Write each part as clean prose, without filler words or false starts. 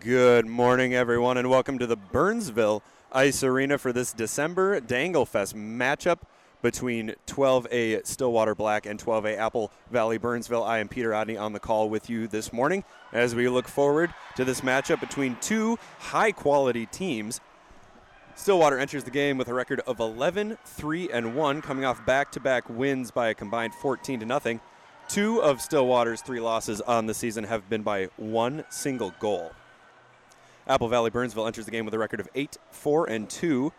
Good morning, everyone, and welcome to the Burnsville Ice Arena for this December Danglefest matchup between 12A Stillwater Black and 12A Apple Valley Burnsville. I am Peter Odney on the call with you this morning as we look forward to this matchup between two high-quality teams. Stillwater enters the game with a record of 11-3-1, coming off back-to-back wins by a combined 14-0. Two of Stillwater's three losses on the season have been by one single goal. Apple Valley Burnsville enters the game with a record of 8-4-2.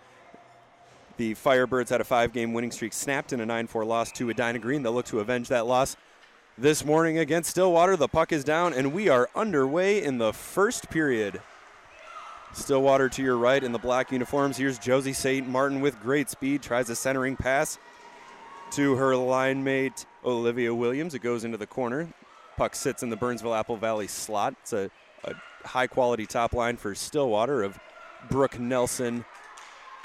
The Firebirds had a 5-game winning streak snapped in a 9-4 loss to Edina Green. They'll look to avenge that loss this morning against Stillwater. The puck is down, and we are underway in the first period. Stillwater to your right in the black uniforms. Here's Josie St. Martin with great speed. Tries a centering pass to her line mate, Olivia Williams. It goes into the corner. Puck sits in the Burnsville Apple Valley slot. It's a high-quality top line for Stillwater of Brooke Nelson,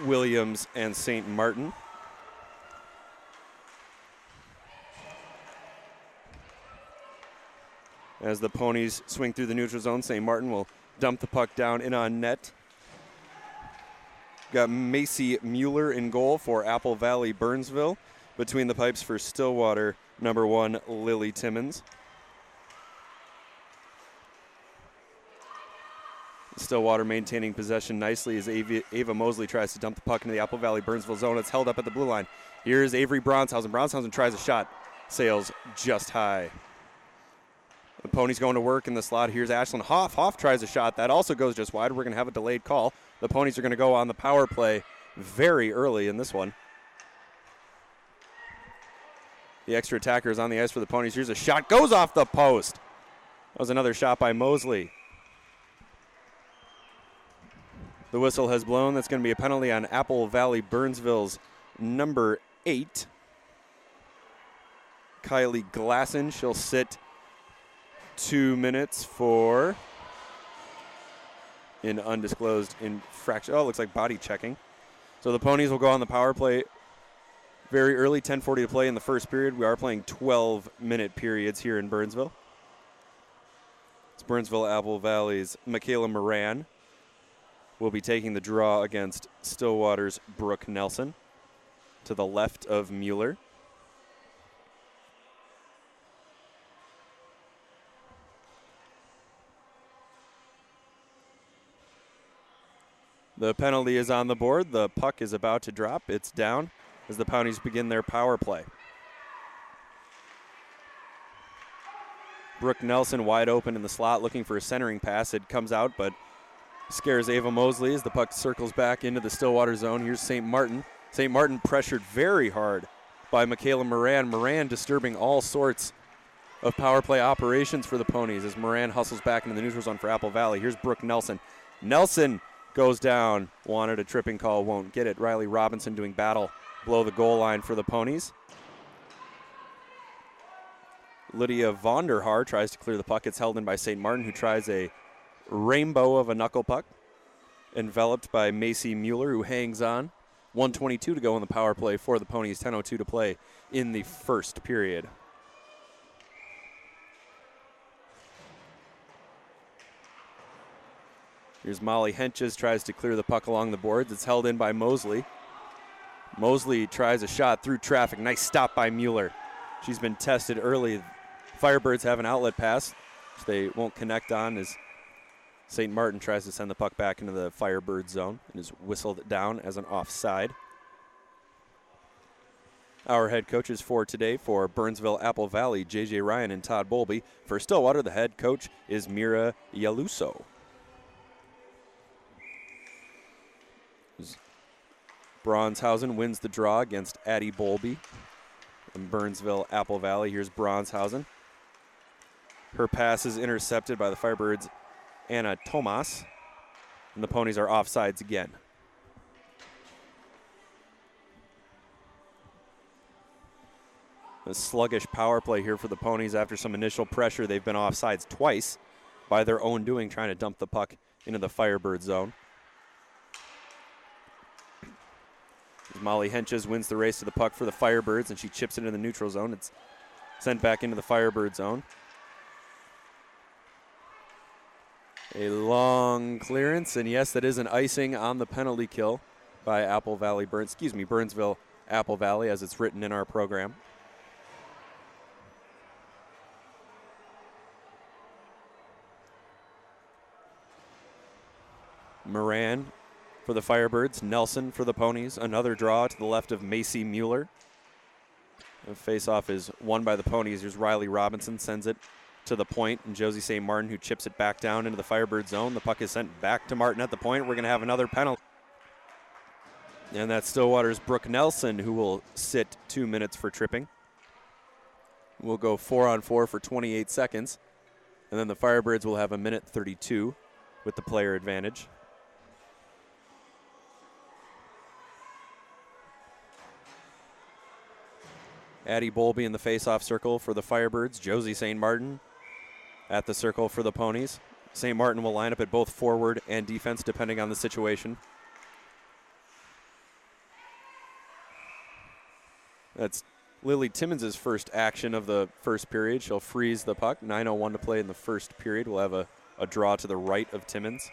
Williams, and St. Martin. As the Ponies swing through the neutral zone, St. Martin will dump the puck down in on net. Got Macy Mueller in goal for Apple Valley Burnsville. Between the pipes for Stillwater, number 1, Lily Timmons. Stillwater maintaining possession nicely as Ava Mosley tries to dump the puck into the Apple Valley Burnsville zone. It's held up at the blue line. Here's Avery Bronshausen. Bronshausen tries a shot. Sails just high. The Ponies going to work in the slot. Here's Ashlyn Hoff. Hoff tries a shot. That also goes just wide. We're going to have a delayed call. The Ponies are going to go on the power play very early in this one. The extra attacker is on the ice for the Ponies. Here's a shot. Goes off the post. That was another shot by Mosley. The whistle has blown. That's going to be a penalty on Apple Valley Burnsville's number 8. Kylie Glasson. She'll sit 2 minutes for an undisclosed infraction. Oh, it looks like body checking. So the Ponies will go on the power play very early, 10:40 to play in the first period. We are playing 12-minute periods here in Burnsville. It's Burnsville Apple Valley's Michaela Moran will be taking the draw against Stillwater's Brooke Nelson to the left of Mueller. The penalty is on the board. The puck is about to drop. It's down as the Ponies begin their power play. Brooke Nelson wide open in the slot looking for a centering pass. It comes out but scares Ava Mosley as the puck circles back into the Stillwater zone. Here's St. Martin. St. Martin pressured very hard by Michaela Moran. Moran disturbing all sorts of power play operations for the Ponies as Moran hustles back into the neutral zone for Apple Valley. Here's Brooke Nelson. Nelson goes down. Wanted a tripping call, won't get it. Riley Robinson doing battle below the goal line for the Ponies. Lydia Vonderhaar tries to clear the puck. It's held in by St. Martin, who tries a rainbow of a knuckle puck. Enveloped by Macy Mueller, who hangs on. 1:22 to go in the power play for the Ponies. 10:02 to play in the first period. Here's Molly Henches, tries to clear the puck along the boards. It's held in by Mosley. Mosley tries a shot through traffic. Nice stop by Mueller. She's been tested early. Firebirds have an outlet pass, which they won't connect on as St. Martin tries to send the puck back into the Firebird zone and is whistled down as an offside. Our head coaches for today for Burnsville Apple Valley, J.J. Ryan and Todd Bowlby. For Stillwater, the head coach is Mira Yaluso. Bronshausen wins the draw against Addie Bowlby in Burnsville Apple Valley. Here's Bronshausen. Her pass is intercepted by the Firebirds' Anna Tomas, and the Ponies are offsides again. A sluggish power play here for the Ponies after some initial pressure. They've been offsides twice by their own doing, trying to dump the puck into the Firebird zone. Molly Henches wins the race to the puck for the Firebirds, and she chips it into the neutral zone. It's sent back into the Firebird zone. A long clearance, and yes, that is an icing on the penalty kill by Burnsville Apple Valley, as it's written in our program. Moran for the Firebirds, Nelson for the Ponies. Another draw to the left of Macy Mueller. The face-off is won by the Ponies. Here's Riley Robinson, sends it to the point, and Josie St. Martin, who chips it back down into the Firebird zone. The puck is sent back to Martin at the point. We're going to have another penalty. And that's Stillwater's Brooke Nelson, who will sit 2 minutes for tripping. We'll go 4-on-4 for 28 seconds. And then the Firebirds will have 1:32 with the player advantage. Addie Bowlby in the face-off circle for the Firebirds. Josie St. Martin at the circle for the Ponies. St. Martin will line up at both forward and defense depending on the situation. That's Lily Timmons' first action of the first period. She'll freeze the puck. 9:01 to play in the first period. We'll have a draw to the right of Timmons.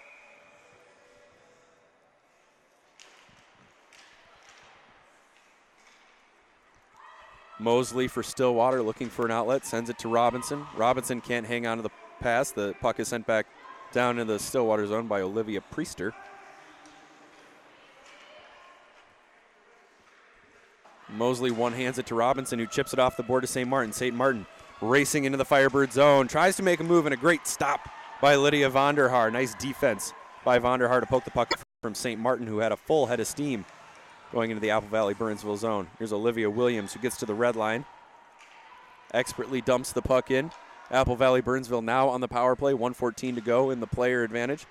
Mosley for Stillwater, looking for an outlet, sends it to Robinson. Robinson can't hang on to the pass. The puck is sent back down in the Stillwater zone by Olivia Priester. Mosley one-hands it to Robinson, who chips it off the board to St. Martin. St. Martin racing into the Firebird zone, tries to make a move, and a great stop by Lydia Vonderhaar. Nice defense by Vonderhaar to poke the puck from St. Martin, who had a full head of steam going into the Apple Valley Burnsville zone. Here's Olivia Williams, who gets to the red line. Expertly dumps the puck in. Apple Valley Burnsville now on the power play. 1:14 to go in the player advantage.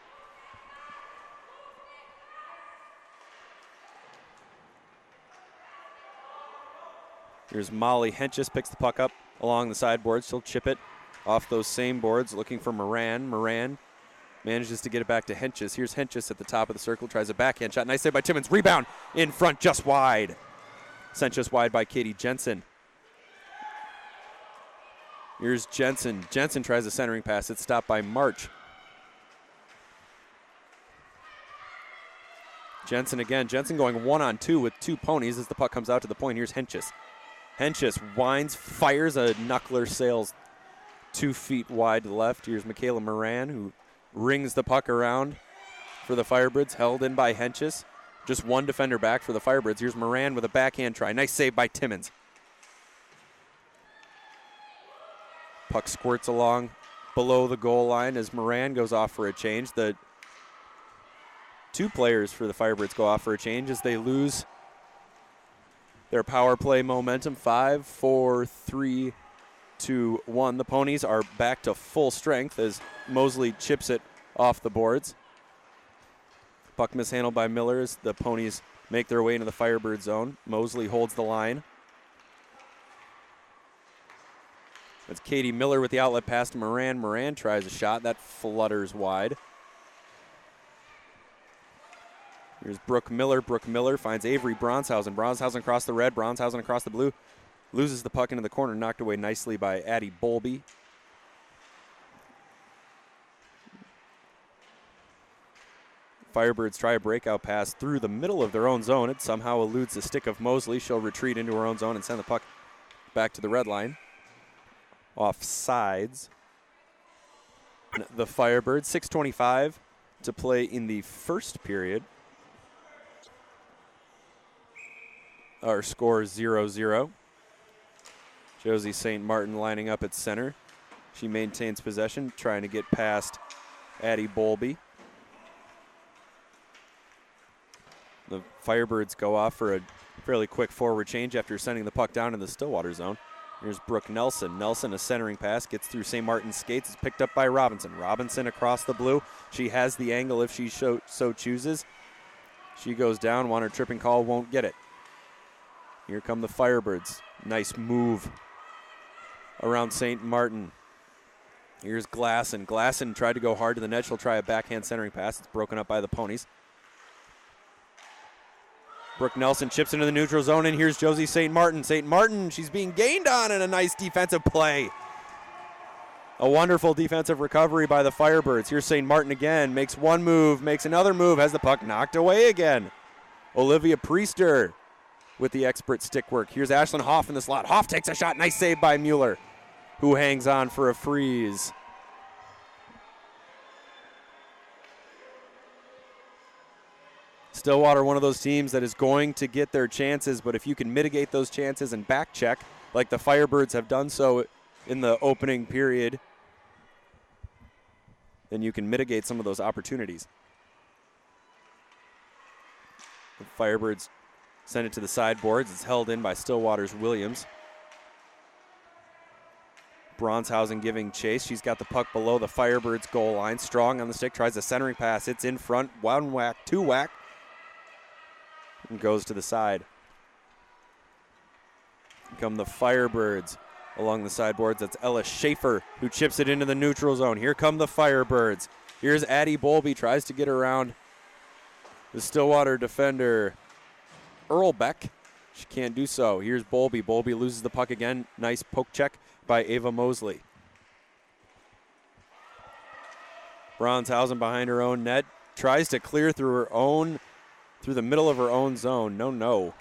Here's Molly Henches, picks the puck up along the sideboards. She'll chip it off those same boards, looking for Moran. Moran manages to get it back to Henches. Here's Henches at the top of the circle, tries a backhand shot. Nice save by Timmons. Rebound in front, just wide. Sent just wide by Katie Jensen. Here's Jensen. Jensen tries a centering pass. It's stopped by March. Jensen again. Jensen going 1-on-2 with two Ponies as the puck comes out to the point. Here's Henches. Henches winds, fires a knuckler, sails 2 feet wide to the left. Here's Michaela Moran, who rings the puck around for the Firebirds, held in by Henches. Just one defender back for the Firebirds. Here's Moran with a backhand try. Nice save by Timmons. Puck squirts along below the goal line as Moran goes off for a change. The two players for the Firebirds go off for a change as they lose their power play momentum. 5, 4, 3, 2, 1. The Ponies are back to full strength as Mosley chips it off the boards. Puck mishandled by Miller as the Ponies make their way into the Firebird zone. Mosley holds the line. It's Katie Miller with the outlet pass to Moran. Moran tries a shot. That flutters wide. Here's Brooke Miller. Brooke Miller finds Avery Bronshausen. Bronshausen across the red. Bronshausen across the blue. Loses the puck into the corner. Knocked away nicely by Addie Bowlby. Firebirds try a breakout pass through the middle of their own zone. It somehow eludes the stick of Mosley. She'll retreat into her own zone and send the puck back to the red line. Offsides. The Firebirds, 6:25 to play in the first period. Our score is 0-0. Josie St. Martin lining up at center. She maintains possession, trying to get past Addie Bowlby. The Firebirds go off for a fairly quick forward change after sending the puck down in the Stillwater zone. Here's Brooke Nelson. Nelson, a centering pass, gets through St. Martin's skates. It's picked up by Robinson. Robinson across the blue. She has the angle if she so chooses. She goes down. Want her tripping call, won't get it. Here come the Firebirds. Nice move around St. Martin. Here's Glasson. Glasson tried to go hard to the net. She'll try a backhand centering pass. It's broken up by the Ponies. Brooke Nelson chips into the neutral zone, and here's Josie St. Martin. St. Martin, she's being gained on, and a nice defensive play A wonderful defensive recovery by the Firebirds. Here's St. Martin again. Makes one move, makes another move, has the puck knocked away again. Olivia Priester with the expert stick work. Here's Ashlyn Hoff in the slot. Hoff takes a shot. Nice save by Mueller, who hangs on for a freeze. Stillwater, one of those teams that is going to get their chances, but if you can mitigate those chances and back check, like the Firebirds have done so in the opening period, then you can mitigate some of those opportunities. The Firebirds send it to the sideboards. It's held in by Stillwater's Williams. Bronshausen giving chase. She's got the puck below the Firebirds' goal line. Strong on the stick, tries a centering pass. It's in front. One whack, two whack. And goes to the side. Come the Firebirds along the sideboards. That's Ella Schaefer who chips it into the neutral zone. Here come the Firebirds. Here's Addie Bowlby, tries to get around the Stillwater defender, Earl Beck. She can't do so. Here's Bowlby. Bowlby loses the puck again. Nice poke check by Ava Mosley. Bronshausen behind her own net. Tries to clear through the middle of her own zone. No.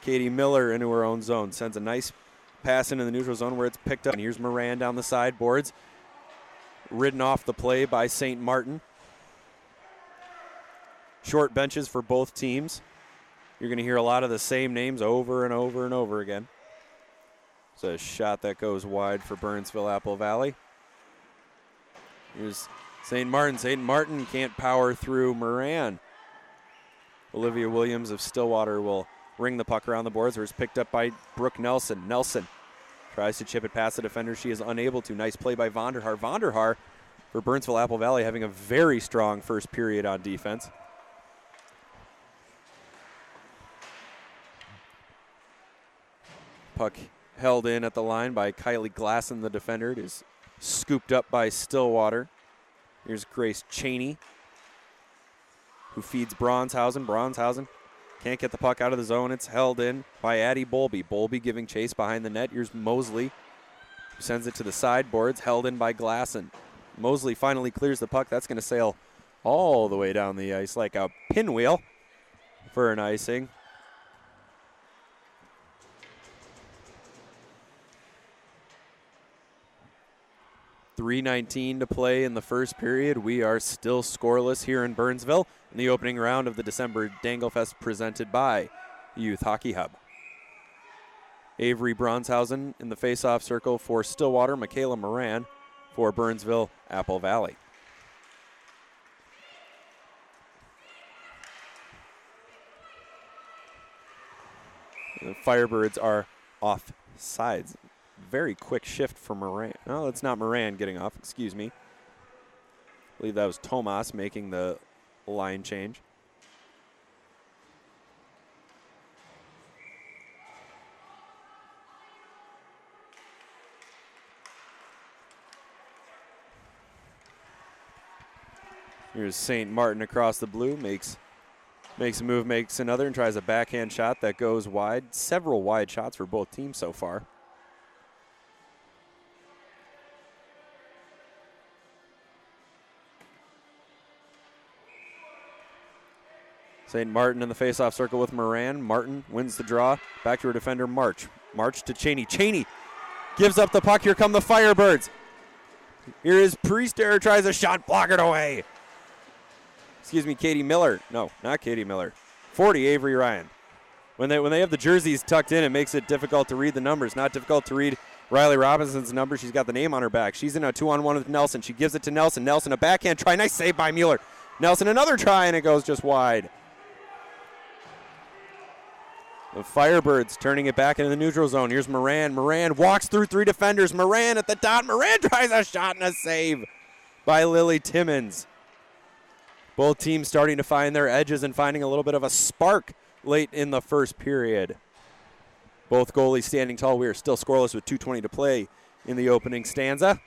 Katie Miller into her own zone. Sends a nice pass into the neutral zone where it's picked up. And here's Moran down the sideboards. Ridden off the play by St. Martin. Short benches for both teams. You're going to hear a lot of the same names over and over and over again. It's a shot that goes wide for Burnsville Apple Valley. Here's St. Martin. St. Martin can't power through Moran. Olivia Williams of Stillwater will ring the puck around the boards, where it's picked up by Brooke Nelson. Nelson tries to chip it past the defender. She is unable to. Nice play by Vonderhaar. Vonderhaar for Burnsville Apple Valley having a very strong first period on defense. Puck held in at the line by Kylie Glasson, the defender. It is scooped up by Stillwater. Here's Grace Cheney, who feeds Bronshausen. Bronshausen can't get the puck out of the zone. It's held in by Addie Bowlby. Bowlby giving chase behind the net. Here's Mosley, who sends it to the sideboards, held in by Glasson. Mosley finally clears the puck. That's going to sail all the way down the ice like a pinwheel for an icing. .3:19 to play in the first period. We are still scoreless here in Burnsville in the opening round of the December Danglefest presented by Youth Hockey Hub. Avery Bronshausen in the face-off circle for Stillwater. Michaela Moran for Burnsville Apple Valley. The Firebirds are off sides. Very quick shift for Moran. No, that's not Moran getting off, excuse me. I believe that was Tomas making the line change. Here's St. Martin across the blue, makes a move, makes another, and tries a backhand shot that goes wide. Several wide shots for both teams so far. St. Martin in the face-off circle with Moran. Martin wins the draw. Back to her defender, March. March to Cheney. Cheney gives up the puck. Here come the Firebirds. Here is Priester, tries a shot, block it away. Excuse me, Katie Miller. No, not Katie Miller. 40, Avery Ryan. When they have the jerseys tucked in, it makes it difficult to read the numbers. Not difficult to read Riley Robinson's number. She's got the name on her back. She's in a 2-on-1 with Nelson. She gives it to Nelson. Nelson, a backhand try. Nice save by Mueller. Nelson, another try, and it goes just wide. The Firebirds turning it back into the neutral zone. Here's Moran. Moran walks through three defenders. Moran at the dot. Moran tries a shot and a save by Lily Timmons. Both teams starting to find their edges and finding a little bit of a spark late in the first period. Both goalies standing tall. We are still scoreless with 2:20 to play in the opening stanza.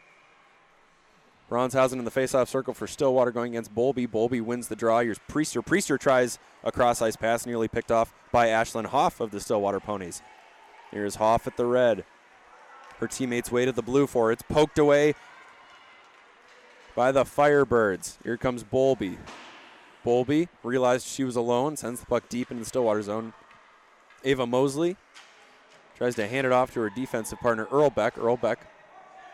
Bronshausen in the faceoff circle for Stillwater going against Bowlby. Bowlby wins the draw. Here's Priester. Priester tries a cross-ice pass, nearly picked off by Ashlyn Hoff of the Stillwater Ponies. Here's Hoff at the red. Her teammates waited the blue for it. It's poked away by the Firebirds. Here comes Bowlby. Bowlby realized she was alone, sends the puck deep into the Stillwater zone. Ava Mosley tries to hand it off to her defensive partner, Earlbeck. Earlbeck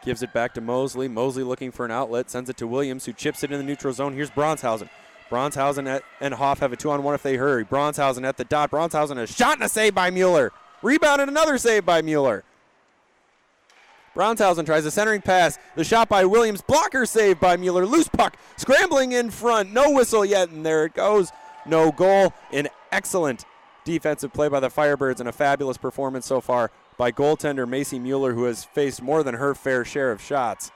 gives it back to Mosley. Mosley looking for an outlet, sends it to Williams, who chips it in the neutral zone. Here's Bronshausen. Bronshausen and Hoff have a 2-on-1 if they hurry. Bronshausen at the dot. Bronshausen a shot and a save by Mueller. Rebound and another save by Mueller. Bronshausen tries a centering pass. The shot by Williams. Blocker save by Mueller. Loose puck. Scrambling in front. No whistle yet, and there it goes. No goal. An excellent defensive play by the Firebirds and a fabulous performance so far by goaltender Macy Mueller, who has faced more than her fair share of shots.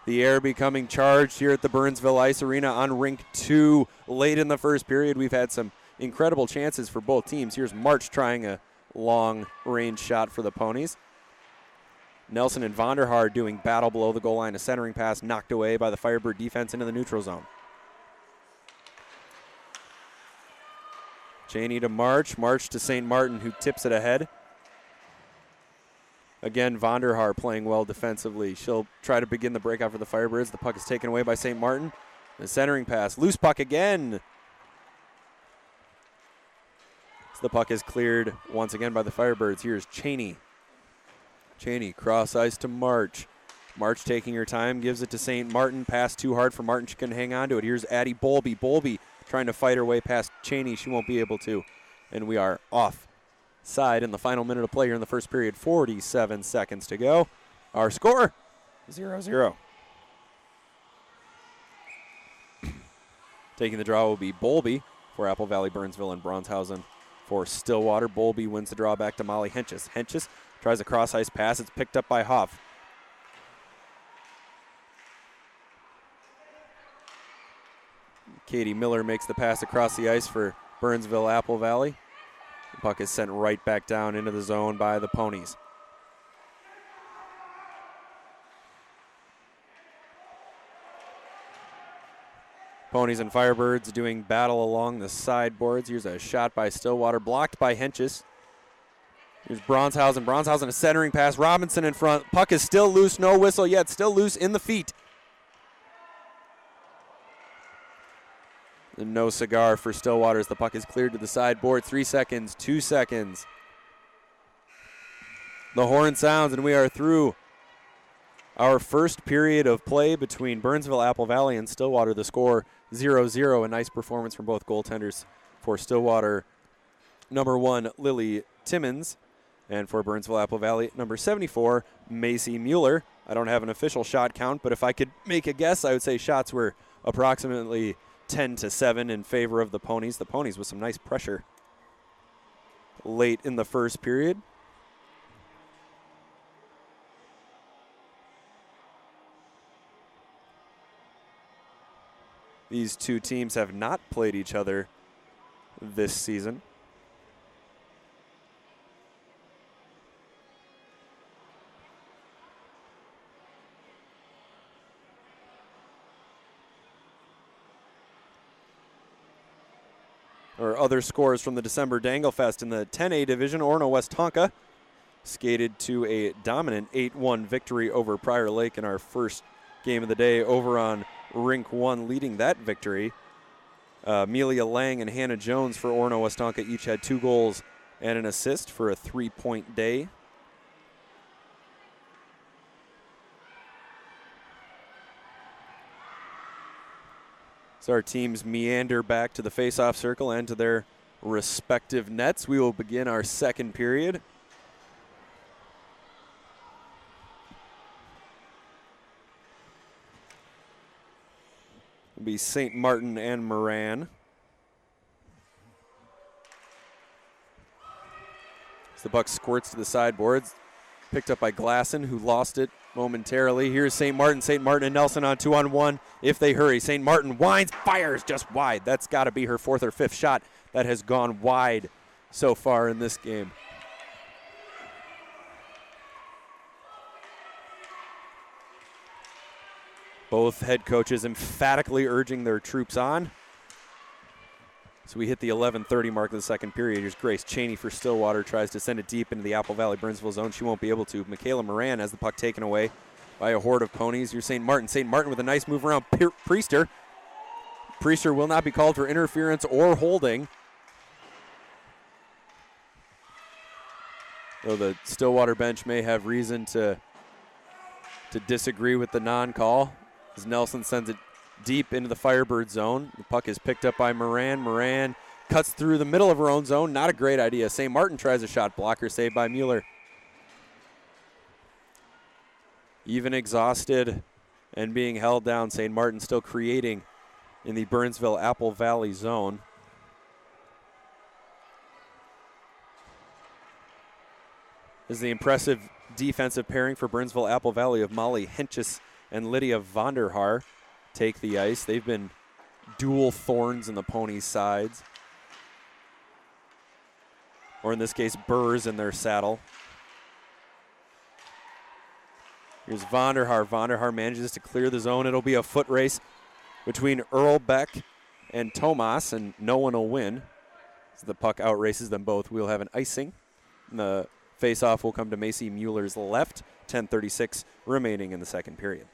The air becoming charged here at the Burnsville Ice Arena on rink 2. Late in the first period, we've had some incredible chances for both teams. Here's March trying a long-range shot for the Ponies. Nelson and Vonderhaar doing battle below the goal line. A centering pass knocked away by the Firebird defense into the neutral zone. Cheney to March. March to St. Martin, who tips it ahead. Again, Vonderhaar playing well defensively. She'll try to begin the breakout for the Firebirds. The puck is taken away by St. Martin. The centering pass. Loose puck again. The puck is cleared once again by the Firebirds. Here's Cheney. Cheney cross ice to March. March taking her time, gives it to St. Martin. Pass too hard for Martin. She couldn't hang on to it. Here's Addie Bowlby. Bowlby trying to fight her way past Cheney. She won't be able to. And we are offside in the final minute of play here in the first period. 47 seconds to go. Our score, 0-0. Taking the draw will be Bowlby for Apple Valley, Burnsville, and Bronshausen. For Stillwater, Bowlby wins the draw back to Molly Henches. Henches tries a cross-ice pass. It's picked up by Hoff. Katie Miller makes the pass across the ice for Burnsville, Apple Valley. The puck is sent right back down into the zone by the Ponies. Ponies and Firebirds doing battle along the sideboards. Here's a shot by Stillwater, blocked by Henches. Here's Bronshausen. Bronshausen, a centering pass. Robinson in front. Puck is still loose. No whistle yet. Still loose in the feet. And no cigar for Stillwater as the puck is cleared to the sideboard. 3 seconds. 2 seconds. The horn sounds, and we are through our first period of play between Burnsville, Apple Valley, and Stillwater. The score 0-0. A nice performance from both goaltenders. For Stillwater, number 1, Lily Timmons. And for Burnsville, Apple Valley, number 74, Macy Mueller. I don't have an official shot count, but if I could make a guess, I would say shots were approximately 10-7 in favor of the Ponies. The Ponies with some nice pressure late in the first period. These two teams have not played each other this season. Or other scores from the December Danglefest in the 10A division. Orono Westonka skated to a dominant 8-1 victory over Prior Lake in our first game of the day over on Rink 1, leading that victory. Amelia Lang and Hannah Jones for Orono Westonka each had 2 goals and an assist for a 3-point day. So our teams meander back to the face-off circle and to their respective nets. We will begin our second period. It'll be St. Martin and Moran. As the puck squirts to the sideboards, picked up by Glasson, who lost it momentarily. Here's St. Martin. St. Martin and Nelson on 2-on-1 if they hurry. St. Martin winds, fires just wide. That's got to be her 4th or 5th shot that has gone wide so far in this game. Both head coaches emphatically urging their troops on. So we hit the 11:30 mark of the second period. Here's Grace Cheney for Stillwater, tries to send it deep into the Apple Valley Burnsville zone. She won't be able to. Michaela Moran has the puck taken away by a horde of ponies. Here's St. Martin. St. Martin with a nice move around Priester. Priester will not be called for interference or holding. Though the Stillwater bench may have reason to disagree with the non-call, as Nelson sends it deep into the Firebird zone. The puck is picked up by Moran. Moran cuts through the middle of her own zone. Not a great idea. St. Martin tries a shot blocker, saved by Mueller. Even exhausted and being held down, St. Martin still creating in the Burnsville Apple Valley zone. This is the impressive defensive pairing for Burnsville Apple Valley of Molly Henches and Lydia Vonderhaar take the ice. They've been dual thorns in the Ponies' sides. Or in this case, burrs in their saddle. Here's Vonderhaar. Vonderhaar manages to clear the zone. It'll be a foot race between Earl Beck and Tomas, and no one will win. As the puck outraces them both, we'll have an icing. And the face-off will come to Macy Mueller's left. 10:36 remaining in the second period.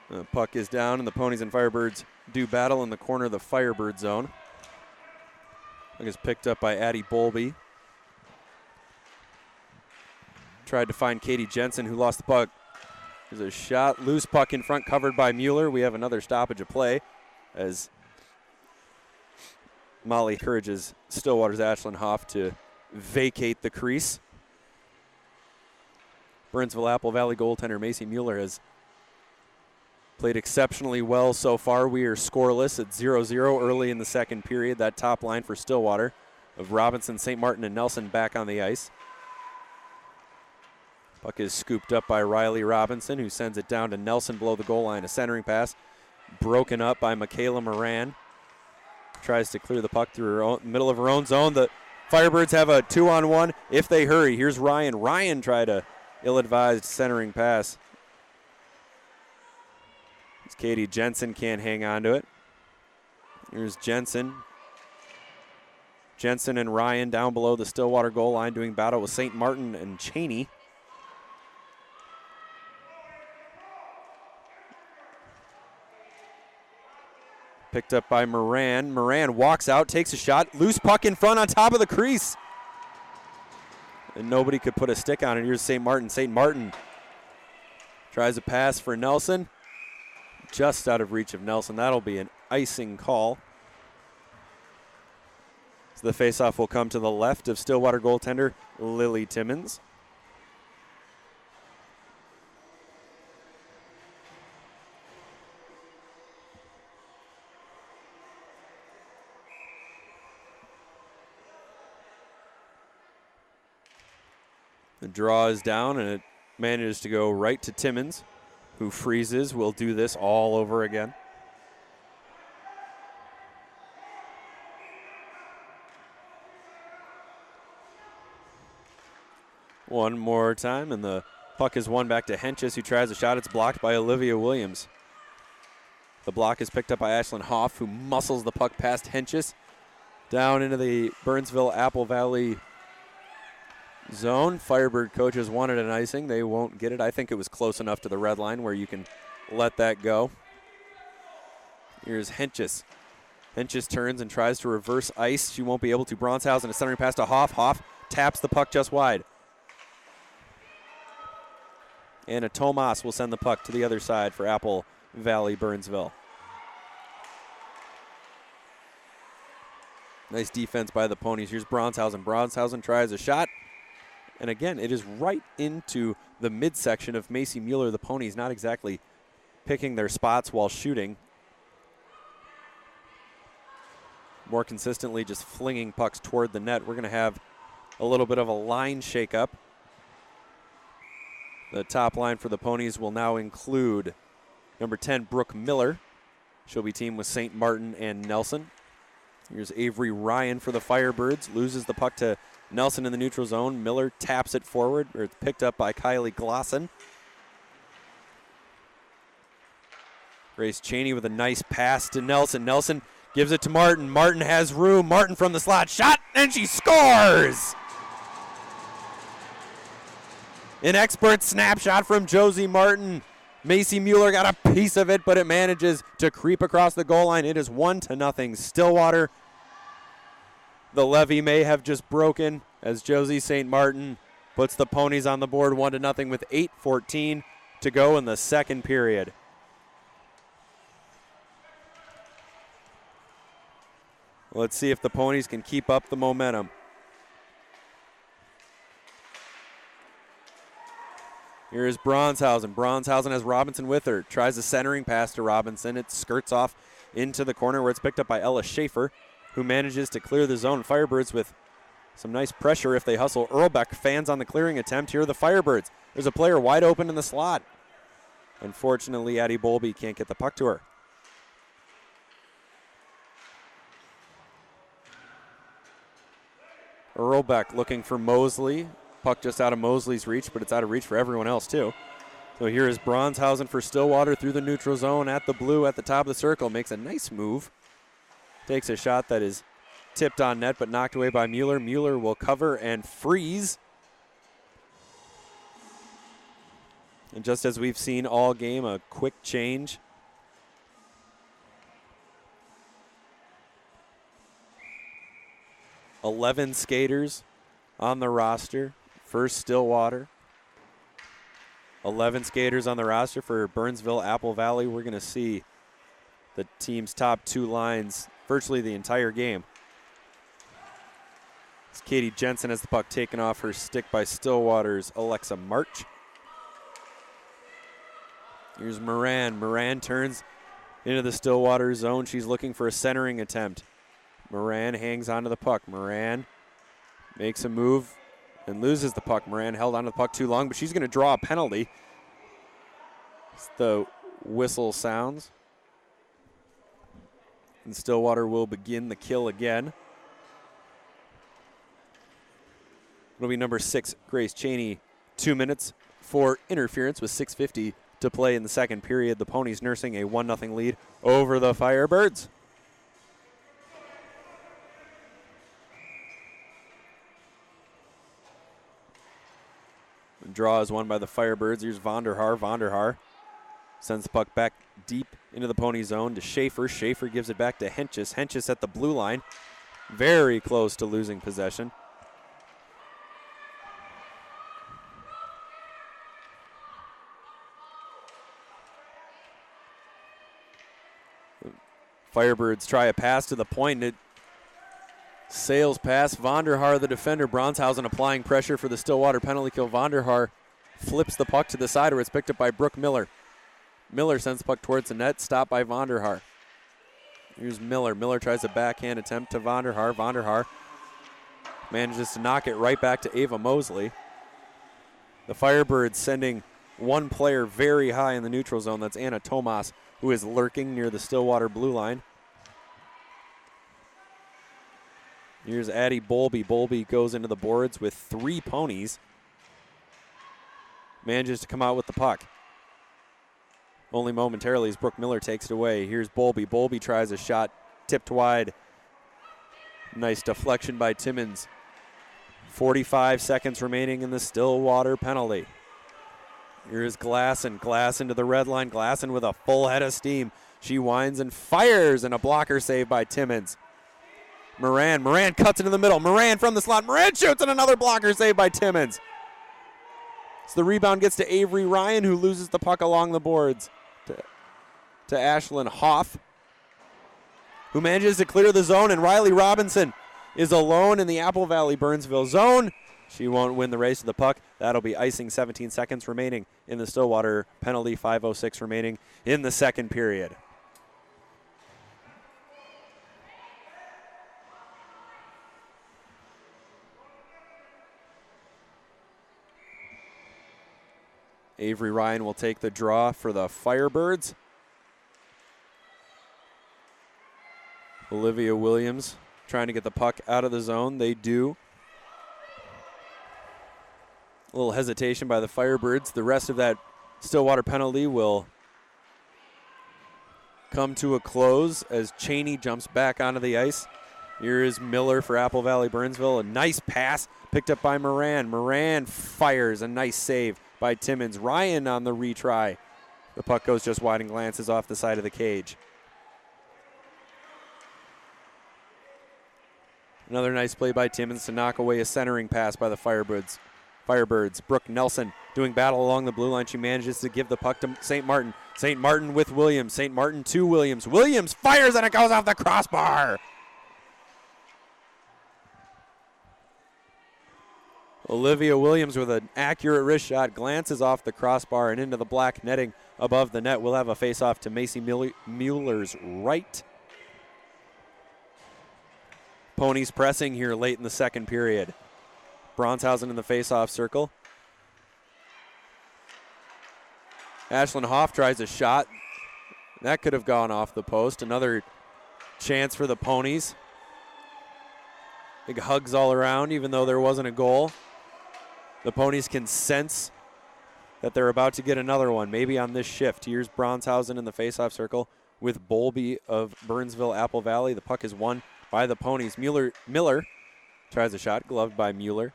The puck is down, and the Ponies and Firebirds do battle in the corner of the Firebird zone. Puck is picked up by Addie Bolby. Tried to find Katie Jensen, who lost the puck. There's a shot, loose puck in front, covered by Mueller. We have another stoppage of play as Molly encourages Stillwater's Ashlyn Hoff to vacate the crease. Burnsville Apple Valley goaltender Macy Mueller has played exceptionally well so far. We are scoreless at 0-0 early in the second period. That top line for Stillwater of Robinson, St. Martin, and Nelson back on the ice. Puck is scooped up by Riley Robinson, who sends it down to Nelson below the goal line. A centering pass broken up by Michaela Moran. Tries to clear the puck through her own, middle of her own zone. The Firebirds have a 2-on-1 if they hurry. Here's Ryan. Ryan tried a ill-advised centering pass. Katie Jensen can't hang on to it. Here's Jensen. Jensen and Ryan down below the Stillwater goal line doing battle with St. Martin and Cheney. Picked up by Moran. Moran walks out, takes a shot. Loose puck in front on top of the crease. And nobody could put a stick on it. Here's St. Martin. St. Martin tries a pass for Nelson. Just out of reach of Nelson. That'll be an icing call. So the faceoff will come to the left of Stillwater goaltender Lily Timmons. The draw is down, and it manages to go right to Timmons, who freezes. Will do this all over again. One more time, and the puck is won back to Henches, who tries a shot. It's blocked by Olivia Williams. The block is picked up by Ashlyn Hoff, who muscles the puck past Henches down into the Burnsville Apple Valley zone. Firebird coaches wanted an icing. They won't get it. I think it was close enough to the red line where you can let that go. Here's Henches. Henches turns and tries to reverse ice. She won't be able to. Bronshausen, a centering pass to Hoff. Hoff taps the puck just wide. And a Tomas will send the puck to the other side for Apple Valley Burnsville. Nice defense by the Ponies. Here's Bronshausen. Bronshausen tries a shot. And again, it is right into the midsection of Macy Mueller. The Ponies not exactly picking their spots while shooting. More consistently just flinging pucks toward the net. We're going to have a little bit of a line shakeup. The top line for the Ponies will now include number 10, Brooke Miller. She'll be teamed with St. Martin and Nelson. Here's Avery Ryan for the Firebirds. Loses the puck to Nelson in the neutral zone. Miller taps it forward, or it's picked up by Kylie Glosson. Grace Cheney with a nice pass to Nelson. Nelson gives it to Martin. Martin has room. Martin from the slot. Shot, and she scores! An expert snapshot from Josie Martin. Macy Mueller got a piece of it, but it manages to creep across the goal line. It is 1-0 Stillwater. The levee may have just broken as Josie St. Martin puts the Ponies on the board 1-0 with 8:14 to go in the second period. Let's see if the Ponies can keep up the momentum. Here is Bronshausen. Bronshausen has Robinson with her. Tries a centering pass to Robinson. It skirts off into the corner where it's picked up by Ella Schaefer, who manages to clear the zone. Firebirds with some nice pressure if they hustle. Earlbeck fans on the clearing attempt. Here are the Firebirds. There's a player wide open in the slot. Unfortunately, Addie Bowlby can't get the puck to her. Earlbeck looking for Mosley. Puck just out of Mosley's reach, but it's out of reach for everyone else too. So here is Bronshausen for Stillwater through the neutral zone at the blue at the top of the circle. Makes a nice move. Takes a shot that is tipped on net but knocked away by Mueller. Mueller will cover and freeze. And just as we've seen all game, a quick change. $11 skaters on the roster for Stillwater. 11 skaters on the roster for Burnsville, Apple Valley. We're going to see the team's top two lines virtually the entire game. As Katie Jensen has the puck taken off her stick by Stillwater's Alexa March. Here's Moran. Moran turns into the Stillwater zone. She's looking for a centering attempt. Moran hangs onto the puck. Moran makes a move and loses the puck. Moran held onto the puck too long, but she's going to draw a penalty. As the whistle sounds. And Stillwater will begin the kill again. It'll be number 6, Grace Cheney. 2 minutes for interference with 6:50 to play in the second period. The Ponies nursing a 1-0 lead over the Firebirds. The draw is won by the Firebirds. Here's Vonderhaar. Vonderhaar sends the puck back deep into the Pony zone to Schaefer. Schaefer gives it back to Henches. Henches at the blue line. Very close to losing possession. Firebirds try a pass to the point, and it sails past Vonderhaar, the defender. Bronshausen applying pressure for the Stillwater penalty kill. Vonderhaar flips the puck to the side where it's picked up by Brooke Miller. Miller sends the puck towards the net, stopped by Vonderhaar. Here's Miller. Miller tries a backhand attempt to Vonderhaar. Vonderhaar manages to knock it right back to Ava Mosley. The Firebirds sending one player very high in the neutral zone. That's Anna Tomas, who is lurking near the Stillwater blue line. Here's Addie Bowlby. Bowlby goes into the boards with 3 Ponies. Manages to come out with the puck. Only momentarily as Brooke Miller takes it away. Here's Bowlby. Bowlby tries a shot tipped wide. Nice deflection by Timmons. 45 seconds remaining in the Stillwater penalty. Here's Glasson. Glasson to the red line. Glasson with a full head of steam. She winds and fires, and a blocker save by Timmons. Moran. Moran cuts into the middle. Moran from the slot. Moran shoots, and another blocker save by Timmons. So the rebound gets to Avery Ryan, who loses the puck along the boards to Ashlyn Hoff, who manages to clear the zone, and Riley Robinson is alone in the Apple Valley Burnsville zone. She won't win the race to the puck. That'll be icing. 17 seconds remaining in the Stillwater penalty. 5:06 remaining in the second period. Avery Ryan will take the draw for the Firebirds. Olivia Williams trying to get the puck out of the zone. They do. A little hesitation by the Firebirds. The rest of that Stillwater penalty will come to a close as Cheney jumps back onto the ice. Here is Miller for Apple Valley Burnsville. A nice pass picked up by Moran. Moran fires a nice save by Timmons. Ryan on the retry. The puck goes just wide and glances off the side of the cage. Another nice play by Timmons to knock away a centering pass by the Firebirds. Brooke Nelson doing battle along the blue line. She manages to give the puck to St. Martin. St. Martin with Williams. St. Martin to Williams. Williams fires and it goes off the crossbar. Olivia Williams with an accurate wrist shot glances off the crossbar and into the black netting above the net. We'll have a face-off to Macy Mueller's right. Ponies pressing here late in the second period. Bronshausen in the face-off circle. Ashlyn Hoff tries a shot. That could have gone off the post. Another chance for the Ponies. Big hugs all around, even though there wasn't a goal. The Ponies can sense that they're about to get another one, maybe on this shift. Here's Bronshausen in the face-off circle with Bowlby of Burnsville Apple Valley. The puck is won by the Ponies. Miller tries a shot, gloved by Mueller.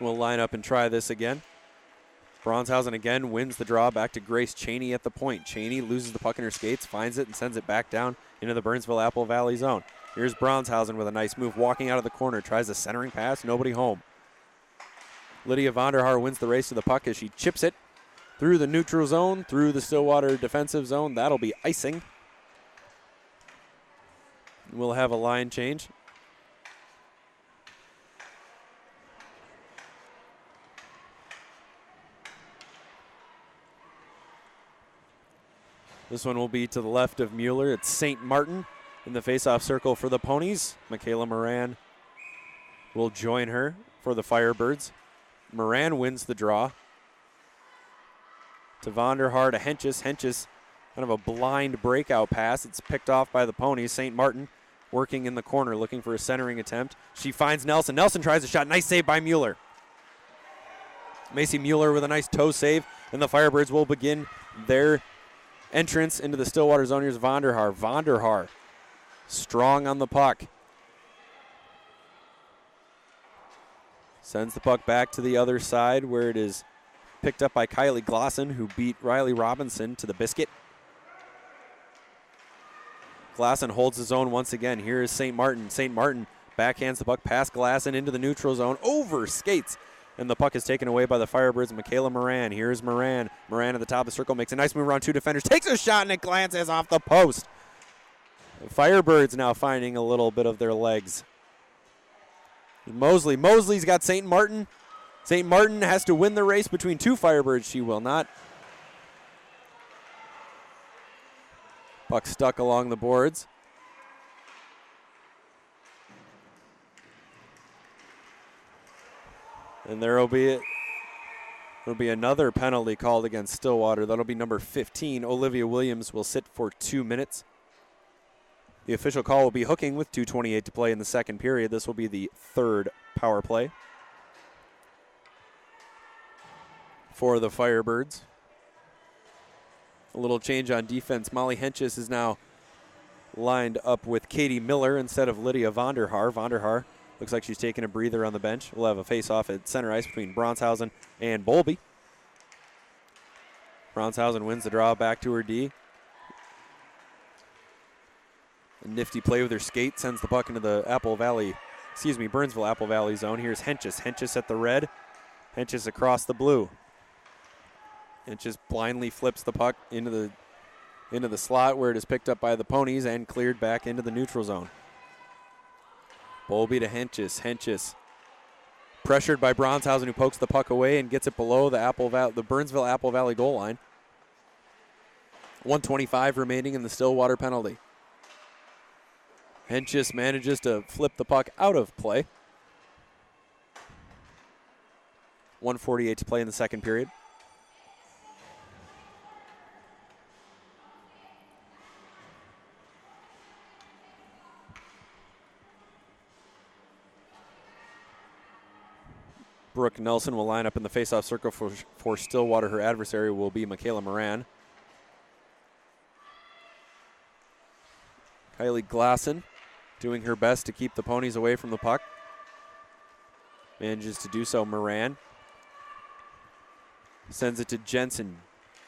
We'll line up and try this again. Bronshausen again wins the draw back to Grace Cheney at the point. Cheney loses the puck in her skates, finds it, and sends it back down into the Burnsville Apple Valley zone. Here's Bronshausen with a nice move, walking out of the corner, tries a centering pass, nobody home. Lydia Vonderhaar wins the race to the puck as she chips it through the neutral zone, through the Stillwater defensive zone. That'll be icing. We'll have a line change. This one will be to the left of Mueller. It's St. Martin in the face-off circle for the Ponies. Michaela Moran will join her for the Firebirds. Moran wins the draw. To Vonderhaar to Henches. Henches, kind of a blind breakout pass. It's picked off by the Ponies. St. Martin working in the corner, looking for a centering attempt. She finds Nelson. Nelson tries a shot. Nice save by Mueller. Macy Mueller with a nice toe save, and the Firebirds will begin their entrance into the Stillwater zone. Here's Vonderhaar. Vonderhaar strong on the puck. Sends the puck back to the other side where it is picked up by Kylie Glosson, who beat Riley Robinson to the biscuit. Glosson holds his own once again. Here is St. Martin. St. Martin backhands the puck past Glosson into the neutral zone, over skates, and the puck is taken away by the Firebirds. Michaela Moran. Here's Moran. Moran at the top of the circle makes a nice move around two defenders, takes a shot, and it glances off the post. The Firebirds now finding a little bit of their legs. Mosley. Mosley's got St. Martin. St. Martin has to win the race between two Firebirds. She will not. Puck stuck along the boards. And there'll be another penalty called against Stillwater. That'll be number 15. Olivia Williams will sit for 2 minutes. The official call will be hooking with 2:28 to play in the second period. This will be the third power play for the Firebirds. A little change on defense. Molly Henches is now lined up with Katie Miller instead of Lydia Vonderhaar. Vonderhaar looks like she's taking a breather on the bench. We'll have a face-off at center ice between Bronshausen and Bowlby. Bronshausen wins the draw back to her D. A nifty play with her skate sends the puck into the Burnsville Apple Valley zone. Here's Henches. Henches at the red. Henches across the blue. Henches blindly flips the puck into the slot where it is picked up by the Ponies and cleared back into the neutral zone. Bowlby to Henches. Henches pressured by Bronshausen, who pokes the puck away and gets it below the Burnsville Apple Valley goal line. 1:25 remaining in the Stillwater penalty. Henches manages to flip the puck out of play. 1:48 to play in the second period. Brooke Nelson will line up in the faceoff circle for Stillwater. Her adversary will be Michaela Moran. Kylie Glasson doing her best to keep the ponies away from the puck. Manages to do so. Moran sends it to Jensen.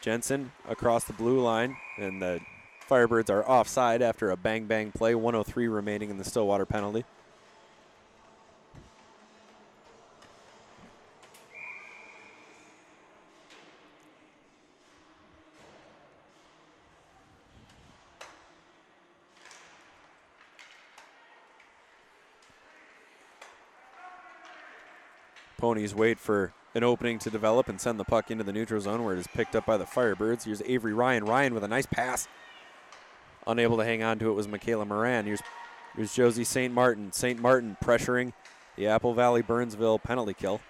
Jensen across the blue line, and the Firebirds are offside after a bang-bang play. 1:03 remaining in the Stillwater penalty. Ponies wait for an opening to develop and send the puck into the neutral zone where it is picked up by the Firebirds. Here's Avery Ryan. Ryan with a nice pass. Unable to hang on to it was Michaela Moran. Here's Josie St. Martin. St. Martin pressuring the Apple Valley Burnsville penalty kill.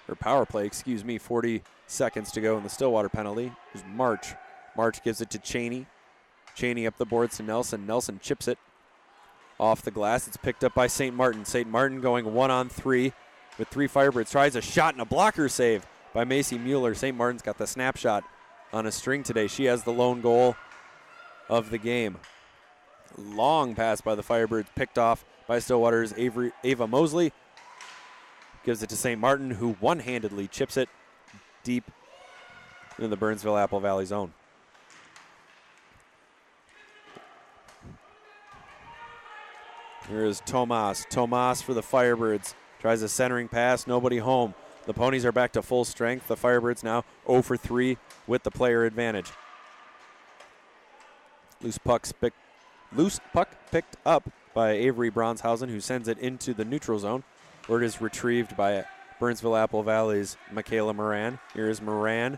Or power play, excuse me. 40 seconds to go in the Stillwater penalty. Here's March. March gives it to Cheney. Cheney up the boards to Nelson. Nelson chips it off the glass. It's picked up by St. Martin. St. Martin going 1-on-3 with 3 Firebirds. Tries a shot and a blocker save by Macy Mueller. St. Martin's got the snapshot on a string today. She has the lone goal of the game. Long pass by the Firebirds, picked off by Stillwater's Ava Mosley. Gives it to St. Martin, who one-handedly chips it deep into the Burnsville Apple Valley zone. Here is Tomas. Tomas for the Firebirds. Tries a centering pass, nobody home. The Ponies are back to full strength. The Firebirds now 0 for 3 with the player advantage. Loose puck picked up by Avery Bronshausen, who sends it into the neutral zone, where it is retrieved by Burnsville Apple Valley's Michaela Moran. Here is Moran.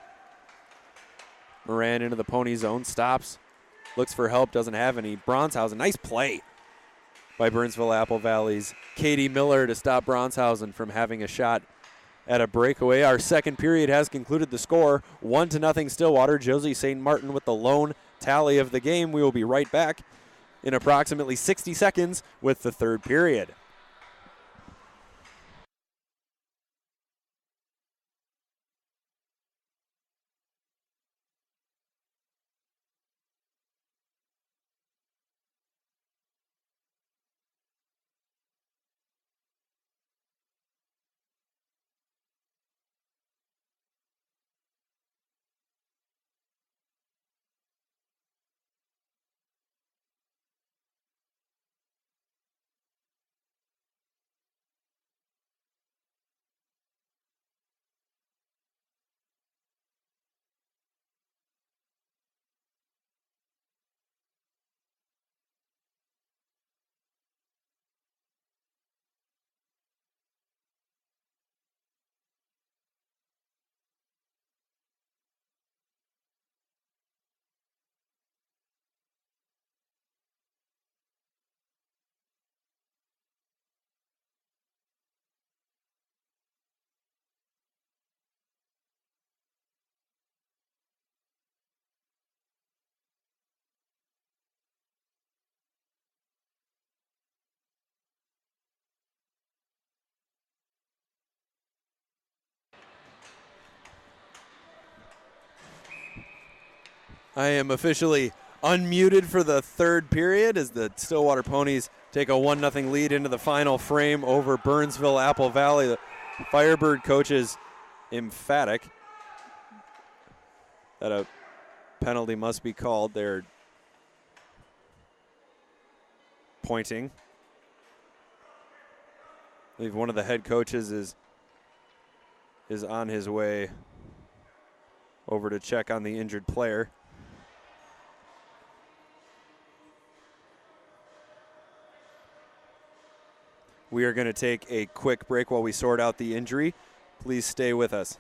Moran into the Pony zone, stops, looks for help, doesn't have any. Bronshausen, nice play by Burnsville Apple Valley's Katie Miller to stop Bronshausen from having a shot at a breakaway. Our second period has concluded. The score 1-0 Stillwater. Josie St. Martin with the lone tally of the game. We will be right back in approximately 60 seconds with the third period. I am officially unmuted for the third period as the Stillwater Ponies take a 1-0 lead into the final frame over Burnsville Apple Valley. The Firebird coaches emphatic that a penalty must be called. They're pointing. I believe one of the head coaches is on his way over to check on the injured player. We are going to take a quick break while we sort out the injury. Please stay with us.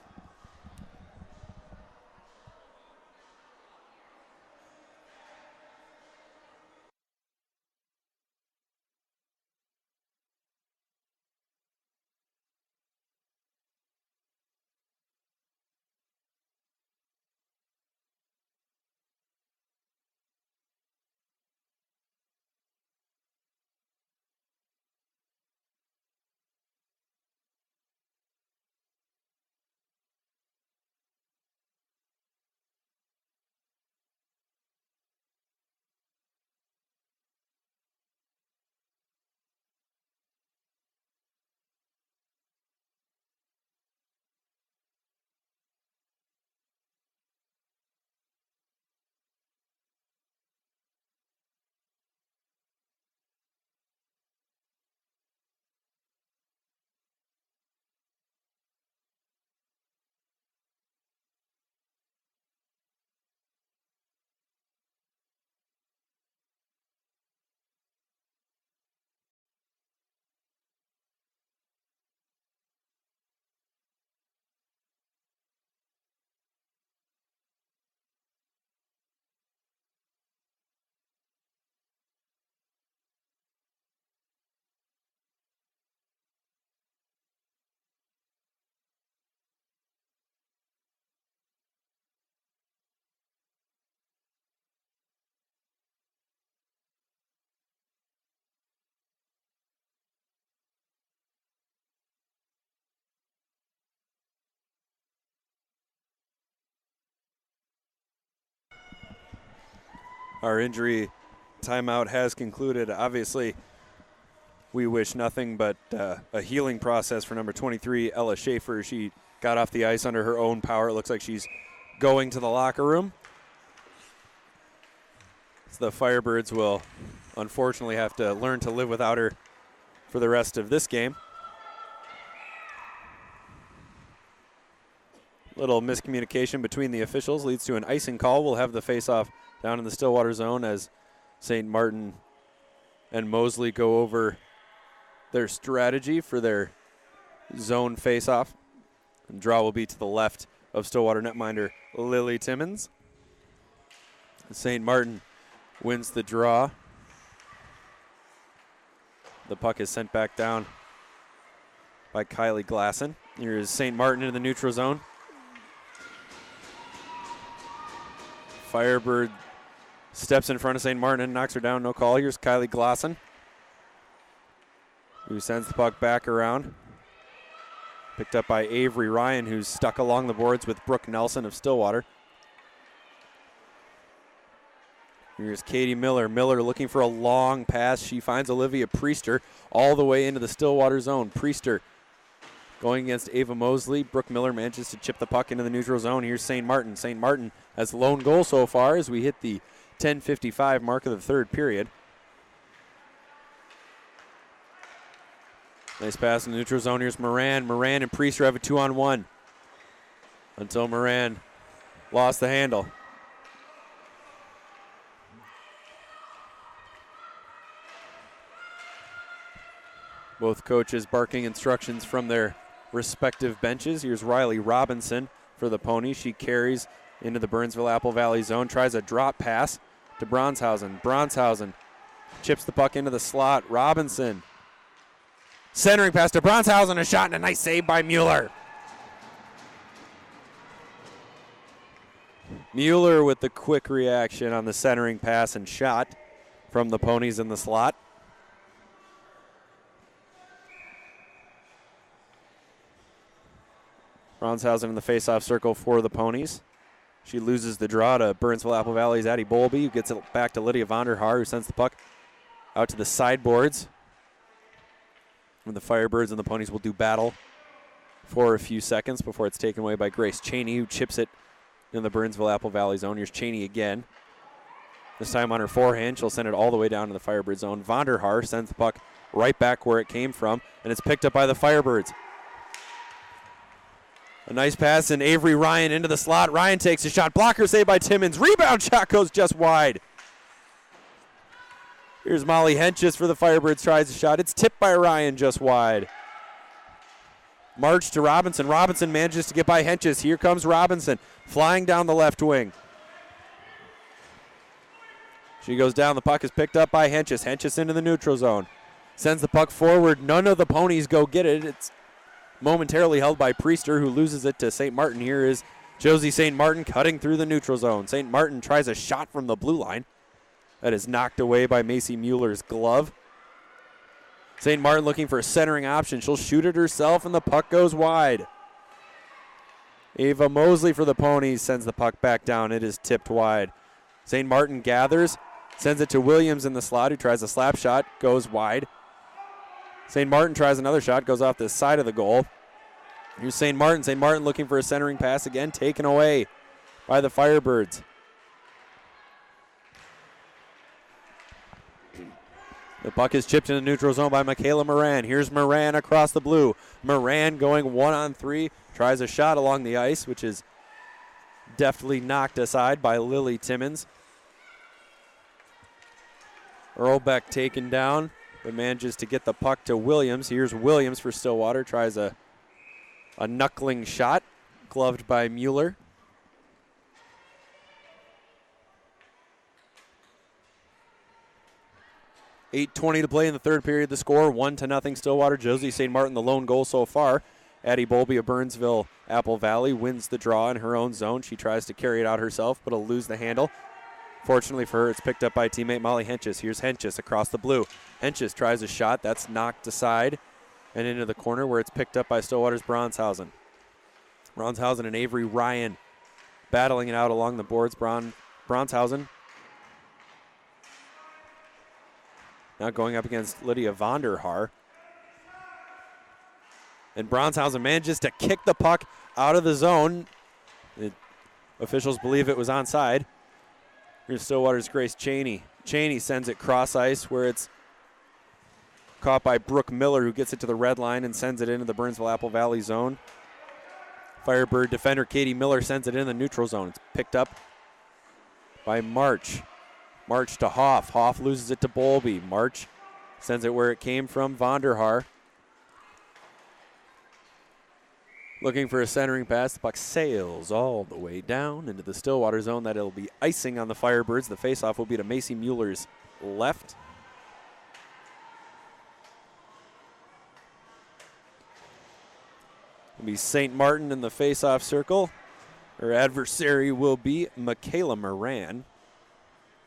Our injury timeout has concluded. Obviously, we wish nothing but a healing process for number 23, Ella Schaefer. She got off the ice under her own power. It looks like she's going to the locker room. So the Firebirds will unfortunately have to learn to live without her for the rest of this game. Little miscommunication between the officials leads to an icing call. We'll have the face-off down in the Stillwater zone as St. Martin and Mosley go over their strategy for their zone face-off. And draw will be to the left of Stillwater netminder Lily Timmons. St. Martin wins the draw. The puck is sent back down by Kylie Glasson. Here's St. Martin in the neutral zone. Firebird steps in front of St. Martin and knocks her down. No call. Here's Kylie Glasson, who sends the puck back around. Picked up by Avery Ryan, who's stuck along the boards with Brooke Nelson of Stillwater. Here's Katie Miller. Miller looking for a long pass. She finds Olivia Priester all the way into the Stillwater zone. Priester going against Ava Mosley. Brooke Miller manages to chip the puck into the neutral zone. Here's St. Martin. St. Martin has the lone goal so far as we hit the 10:55 mark of the third period. Nice pass in the neutral zone. Here's Moran. Moran and Priester have a 2-on-1 until Moran lost the handle. Both coaches barking instructions from their respective benches. Here's Riley Robinson for the Ponies. She carries into the Burnsville Apple Valley zone, tries a drop pass to Bronshausen. Bronshausen chips the puck into the slot. Robinson centering pass to Bronshausen, a shot and a nice save by Mueller. Mueller with the quick reaction on the centering pass and shot from the Ponies in the slot. Bronshausen in the face-off circle for the Ponies. She loses the draw to Burnsville Apple Valley's Addie Bowlby, who gets it back to Lydia Vonderhaar, who sends the puck out to the sideboards. And the Firebirds and the Ponies will do battle for a few seconds before it's taken away by Grace Cheney, who chips it in the Burnsville Apple Valley zone. Here's Cheney again. This time on her forehand, she'll send it all the way down to the Firebird zone. Vonderhaar sends the puck right back where it came from, and it's picked up by the Firebirds. A nice pass and Avery Ryan into the slot. Ryan takes a shot. Blocker saved by Timmons. Rebound shot goes just wide. Here's Molly Henches for the Firebirds. Tries a shot. It's tipped by Ryan just wide. March to Robinson. Robinson manages to get by Henches. Here comes Robinson flying down the left wing. She goes down. The puck is picked up by Henches. Henches into the neutral zone. Sends the puck forward. None of the Ponies go get it. It's momentarily held by Priester, who loses it to St. Martin. Here is Josie St. Martin cutting through the neutral zone. St. Martin tries a shot from the blue line. That is knocked away by Macy Mueller's glove. St. Martin looking for a centering option. She'll shoot it herself, and the puck goes wide. Ava Mosley for the Ponies sends the puck back down. It is tipped wide. St. Martin gathers, sends it to Williams in the slot, who tries a slap shot, goes wide. St. Martin tries another shot, goes off the side of the goal. Here's St. Martin. St. Martin looking for a centering pass again, taken away by the Firebirds. The puck is chipped in the neutral zone by Michaela Moran. Here's Moran across the blue. Moran going 1-on-3, tries a shot along the ice, which is deftly knocked aside by Lily Timmons. Earlbeck taken down, but manages to get the puck to Williams. Here's Williams for Stillwater, tries a knuckling shot, gloved by Mueller. .8:20 to play in the third period. The score 1-0 Stillwater. Josie St. Martin the lone goal so far. Addie Bowlby of Burnsville Apple Valley wins the draw in her own zone. She tries to carry it out herself, but will lose the handle. Fortunately for her, it's picked up by teammate Molly Henches. Here's Henches across the blue. Henches tries a shot. That's knocked aside and into the corner where it's picked up by Stillwater's Bronshausen. Bronshausen and Avery Ryan battling it out along the boards. Bronshausen Now going up against Lydia Vonderhaar. And Bronshausen manages to kick the puck out of the zone. Officials believe it was onside. Here's Stillwater's Grace Cheney. Cheney sends it cross ice where it's caught by Brooke Miller, who gets it to the red line and sends it into the Burnsville Apple Valley zone. Firebird defender Katie Miller sends it in the neutral zone. It's picked up by March. March to Hoff. Hoff loses it to Bolby. March sends it where it came from, Vonderhaar. Looking for a centering pass. The puck sails all the way down into the Stillwater zone. That it'll be icing on the Firebirds. The faceoff will be to Macy Mueller's left. It'll be St. Martin in the faceoff circle. Her adversary will be Michaela Moran.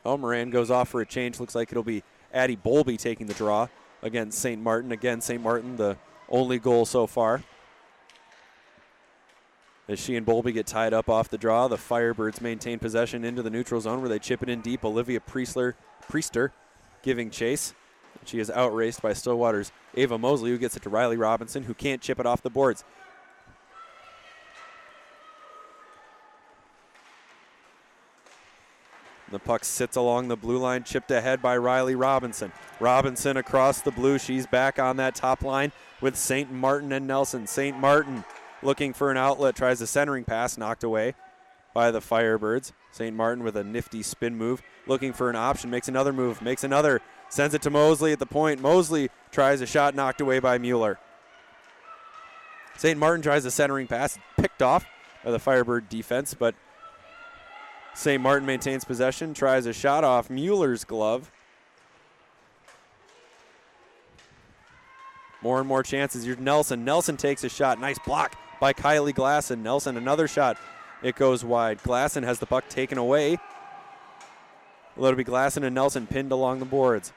Oh, Moran goes off for a change. Looks like it'll be Addie Bolby taking the draw against St. Martin. Again, St. Martin, the only goal so far. As she and Bolby get tied up off the draw, the Firebirds maintain possession into the neutral zone where they chip it in deep. Olivia Priester giving chase. She is outraced by Stillwater's Ava Mosley, who gets it to Riley Robinson, who can't chip it off the boards. The puck sits along the blue line, chipped ahead by Riley Robinson. Robinson across the blue. She's back on that top line with St. Martin and Nelson. St. Martin looking for an outlet, tries a centering pass, knocked away by the Firebirds. St. Martin with a nifty spin move, looking for an option, makes another move, makes another, sends it to Mosley at the point. Mosley tries a shot, knocked away by Mueller. St. Martin tries a centering pass, picked off by the Firebird defense, but St. Martin maintains possession, tries a shot off Mueller's glove. More and more chances. Here's Nelson. Nelson takes a shot. Nice block by Kylie Glasson. Nelson, another shot. It goes wide. Glasson has the puck taken away. It'll be Glasson and Nelson pinned along the boards.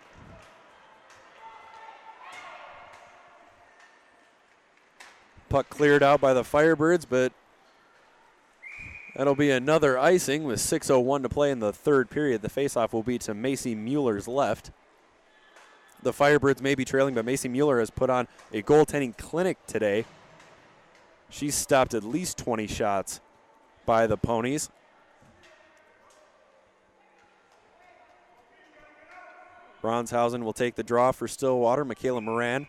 Puck cleared out by the Firebirds, but that'll be another icing with 6:01 to play in the third period. The faceoff will be to Macy Mueller's left. The Firebirds may be trailing, but Macy Mueller has put on a goaltending clinic today. She's stopped at least 20 shots by the Ponies. Bronshausen will take the draw for Stillwater. Michaela Moran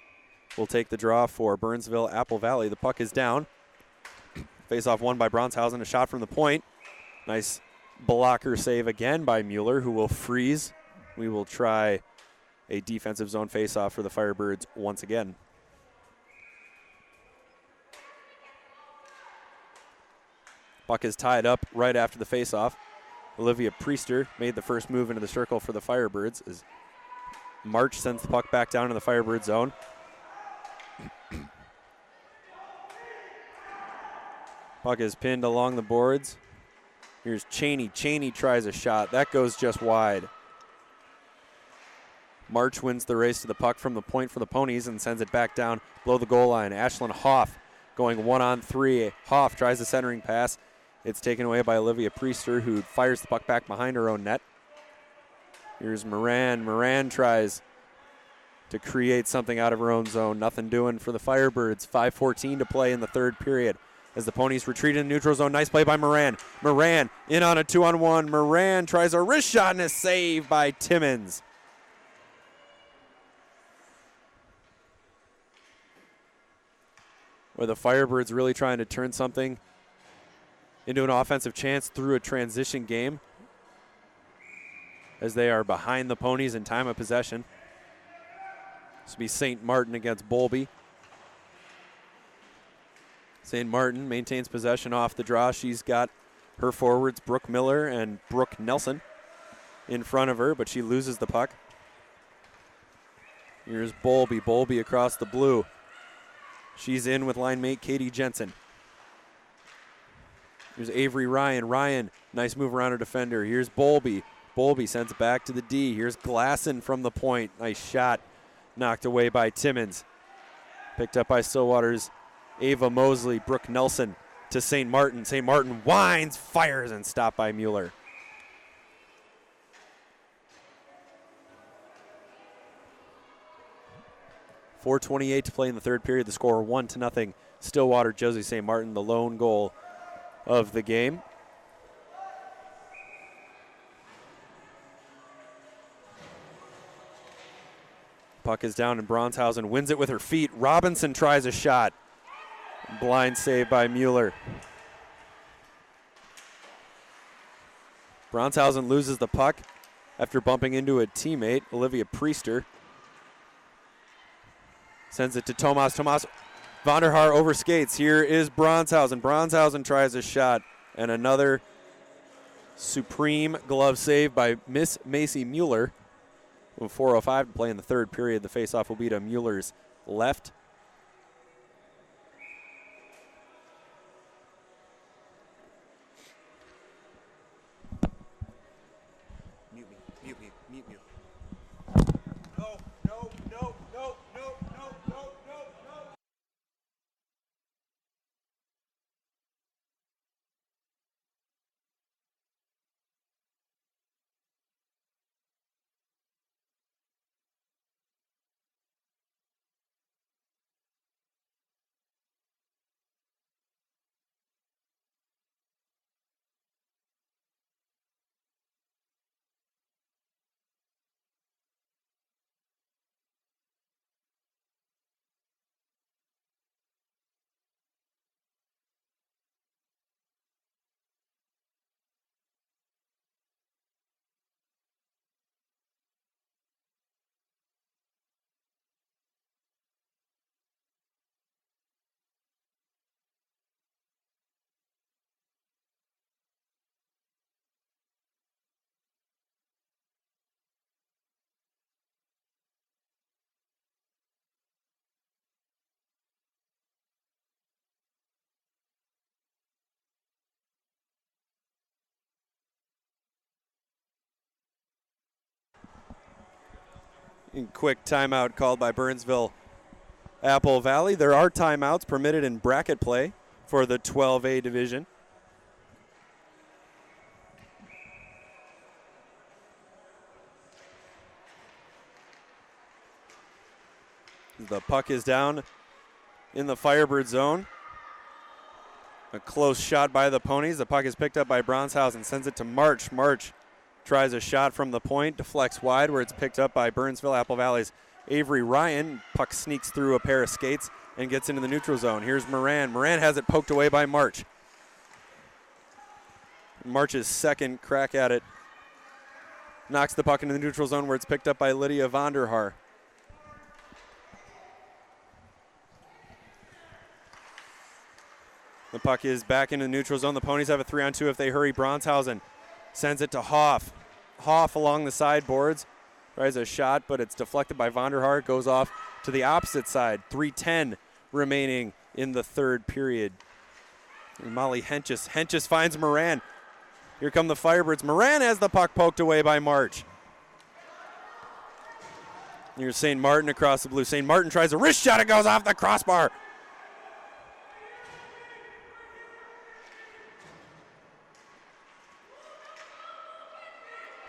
will take the draw for Burnsville Apple Valley. The puck is down. Face-off won by Bronshausen. A shot from the point. Nice blocker save again by Mueller, who will freeze. We will try a defensive zone face-off for the Firebirds once again. Puck is tied up right after the face-off. Olivia Priester made the first move into the circle for the Firebirds as March sends the puck back down in the Firebird zone. Puck is pinned along the boards. Here's Cheney. Cheney tries a shot. That goes just wide. March wins the race to the puck from the point for the Ponies and sends it back down below the goal line. Ashlyn Hoff going 1-on-3. Hoff tries the centering pass. It's taken away by Olivia Priester, who fires the puck back behind her own net. Here's Moran. Moran tries to create something out of her own zone. Nothing doing for the Firebirds. 5:14 to play in the third period as the Ponies retreat in the neutral zone. Nice play by Moran. Moran in on a 2-on-1. Moran tries a wrist shot and a save by Timmons. Where the Firebirds really trying to turn something into an offensive chance through a transition game as they are behind the Ponies in time of possession. This will be St. Martin against Bolby. St. Martin maintains possession off the draw. She's got her forwards, Brooke Miller and Brooke Nelson, in front of her, but she loses the puck. Here's Bolby. Bolby across the blue. She's in with line mate Katie Jensen. Here's Avery Ryan. Ryan, nice move around her defender. Here's Bolby. Bolby sends it back to the D. Here's Glasson from the point. Nice shot. Knocked away by Timmons. Picked up by Stillwater's Ava Mosley. Brooke Nelson to St. Martin. St. Martin winds, fires, and stopped by Mueller. 4:28 to play in the third period. The score 1-0. Stillwater. Josie St. Martin, the lone goal of the game. Puck is down and Bronshausen wins it with her feet. Robinson tries a shot. Blind save by Mueller. Bronshausen loses the puck after bumping into a teammate, Olivia Priester. Sends it to Tomas. Tomas Vonderhaar overskates. Here is Bronshausen. Bronshausen tries a shot, and another supreme glove save by Miss Macy Mueller. With 4:05 to play in the third period, the faceoff will be to Mueller's left. Mute me, mute me, mute me. No, no, no, no, no, no, no, no, no. Quick timeout called by Burnsville Apple Valley. There are timeouts permitted in bracket play for the 12A division. The puck is down in the Firebird zone. A close shot by the Ponies. The puck is picked up by Bronshausen, sends it to March. March tries a shot from the point, deflects wide where it's picked up by Burnsville Apple Valley's Avery Ryan. Puck sneaks through a pair of skates and gets into the neutral zone. Here's Moran. Moran has it poked away by March. March's second crack at it knocks the puck into the neutral zone where it's picked up by Lydia Vonderhaar. The puck is back into the neutral zone. The Ponies have a 3-on-2 if they hurry. Bronshausen sends it to Hoff. Hoff along the sideboards. Tries a shot, but it's deflected by Vonderhaar. Goes off to the opposite side. 3:10 remaining in the third period. And Molly Henches. Henches finds Moran. Here come the Firebirds. Moran has the puck poked away by March. Here's St. Martin across the blue. St. Martin tries a wrist shot. It goes off the crossbar.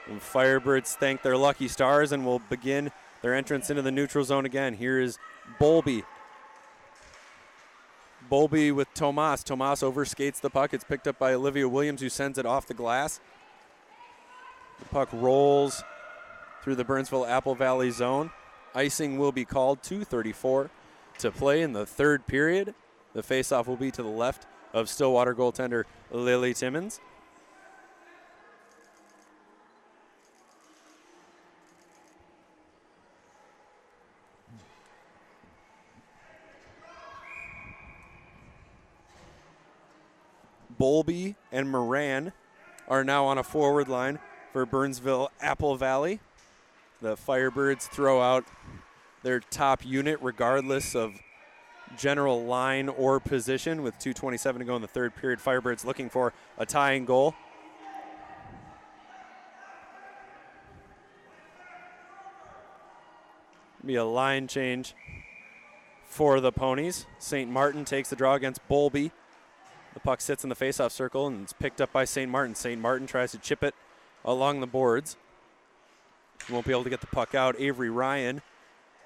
And Firebirds thank their lucky stars and will begin their entrance into the neutral zone again. Here is Bowlby. Bowlby with Tomas. Tomas overskates the puck. It's picked up by Olivia Williams, who sends it off the glass. The puck rolls through the Burnsville Apple Valley zone. Icing will be called. 2:34 to play in the third period. The faceoff will be to the left of Stillwater goaltender Lily Timmons. Bowlby and Moran are now on a forward line for Burnsville Apple Valley. The Firebirds throw out their top unit regardless of general line or position with 2:27 to go in the third period. Firebirds looking for a tying goal. Be a line change for the Ponies. St. Martin takes the draw against Bowlby. The puck sits in the faceoff circle and it's picked up by St. Martin. St. Martin tries to chip it along the boards. He won't be able to get the puck out. Avery Ryan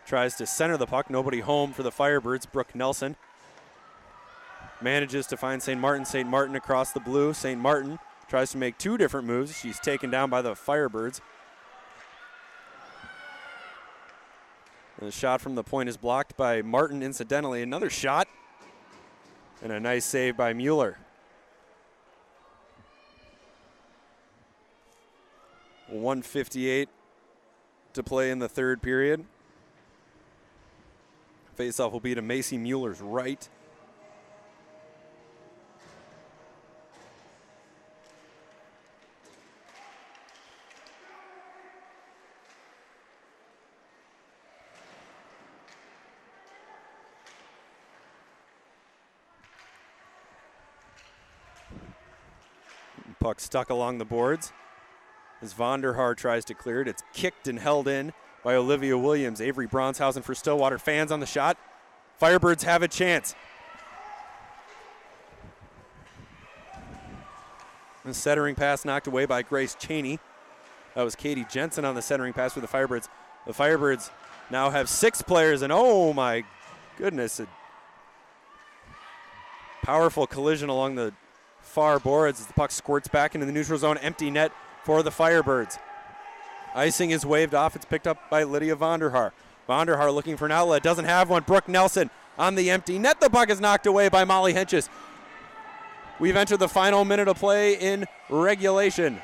tries to center the puck. Nobody home for the Firebirds. Brooke Nelson manages to find St. Martin. St. Martin across the blue. St. Martin tries to make two different moves. She's taken down by the Firebirds. And the shot from the point is blocked by Martin incidentally. Another shot. And a nice save by Mueller. 1:58 to play in the third period. Faceoff will be to Macy Mueller's right. Puck stuck along the boards as Vonderhaar tries to clear it. It's kicked and held in by Olivia Williams. Avery Bronshausen for Stillwater. Fans on the shot. Firebirds have a chance. The centering pass knocked away by Grace Cheney. That was Katie Jensen on the centering pass for the Firebirds. The Firebirds now have 6 players, and oh my goodness, a powerful collision along the far boards as the puck squirts back into the neutral zone. Empty net for the Firebirds. Icing is waved off. It's picked up by Lydia Vonderhaar. Vonderhaar looking for an outlet. Doesn't have one. Brooke Nelson on the empty net. The puck is knocked away by Molly Henches. We've entered the final minute of play in regulation.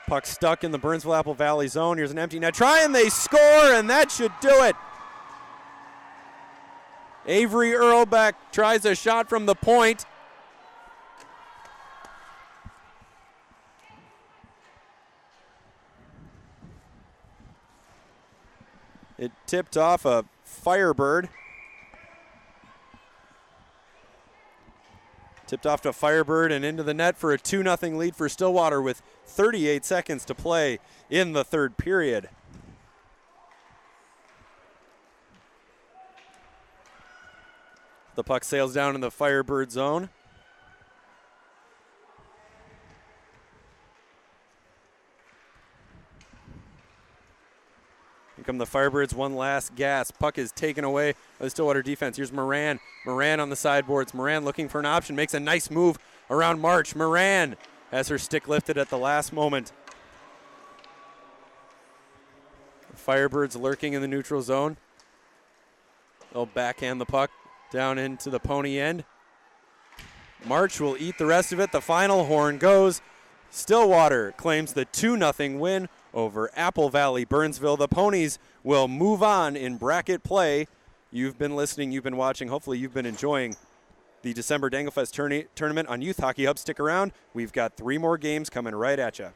Puck stuck in the Burnsville-Apple Valley zone. Here's an empty net try, and they score, and that should do it. Avery Earlbeck tries a shot from the point. It tipped off a Firebird. Tipped off to Firebird and into the net for a 2-0 lead for Stillwater with 38 seconds to play in the third period. The puck sails down in the Firebird zone. Here come the Firebirds, one last gas. Puck is taken away by the Stillwater defense. Here's Moran. Moran on the sideboards. Moran looking for an option, makes a nice move around March. Moran has her stick lifted at the last moment. The Firebirds lurking in the neutral zone. They'll backhand the puck down into the pony end. March will eat the rest of it. The final horn goes. Stillwater claims the 2-0 win over Apple Valley Burnsville. The Ponies will move on in bracket play. You've been listening, you've been watching, hopefully you've been enjoying the December Danglefest tournament on Youth Hockey Hub. Stick around. We've got 3 more games coming right at you.